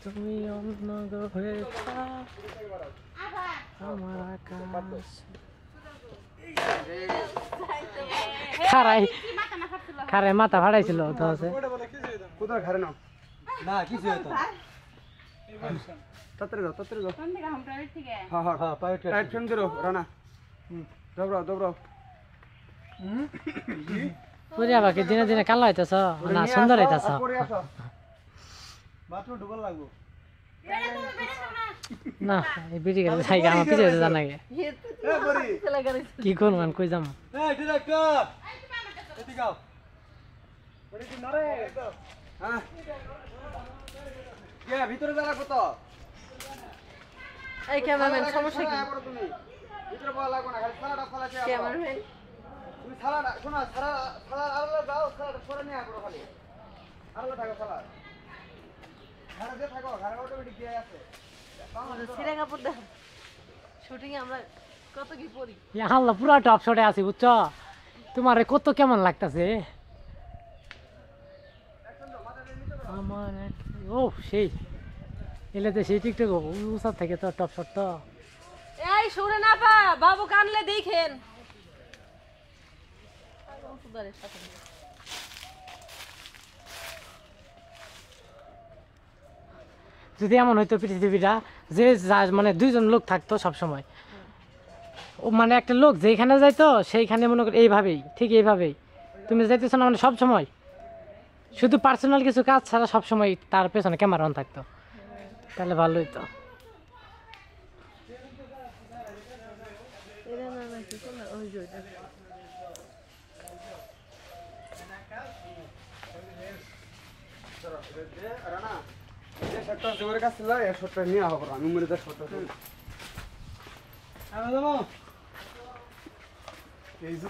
তুমি অন্য গ্রহে আমার আকাশ খারাই খারাই মাথা ফাড়াইছিল তো আছে কোথায় ঘরে নাও না কিছু হতো তত্রে যাও হ্যাঁ হ্যাঁ হ্যাঁ টাইট ফ্রেম দিরো রানা দবরাও পুরিয়া বাকি দিনে দিনে কালো হইতেছ না সুন্দর হইতেছ বাথরুম ঢুকল লাগবো না এই বিড়ি গেলে জায়গা আমার পিছিয়ে হইতে জানা গে কি করবেন কই যাম এই ডিরেক্টর এদিকে আও বড়ি কি নরে হ্যাঁ কে ভিতরে যারা কত এই ক্যামেরাম্যান সমস্যা কি তুমি ভিতরে বলা লাগবে না খালি সালাটা ফলাতে আও ক্যামেরাম্যান তুমি সালাটা শোনা সালা আরলা যাও সালাটা সরে নিয়ে আসো খালি আরলা থাকো সালা ঘরে যে থাকো ঘরে অটোমেটিক দিয়ে আছে আমাদের সিরা কাপড় দাও শুটিং এ আমরা কত কি পরি হাল্লা পুরা টপ শটে আছি বুঝছো তোমার কত কেমন লাগতাছে আমার ও সেই এলাতে সেই টিকটক উসার থেকে তো টপ শট তো এই শুনে না পা বাবু কানলে দেখেন যদি এমন হইতো পৃথিবীটা যে মানে দুইজন লোক থাকতো সব সময় ও মানে একটা লোক যেখানে যাইতো সেইখানে মনে করি এইভাবেই ঠিক এইভাবেই তুমি যাইতেছো না মানে সব সময় শুধু পার্সোনাল কিছু কাজ ছাড়া সব সময় তার পেছনে ক্যামেরা অন থাকতো তাহলে ভালো হইতো রানা যে শটটা জোরে কাছে লা এই শটটা নিয়ে হবে আমি মরে যা শটটা আমি যাবো এই যে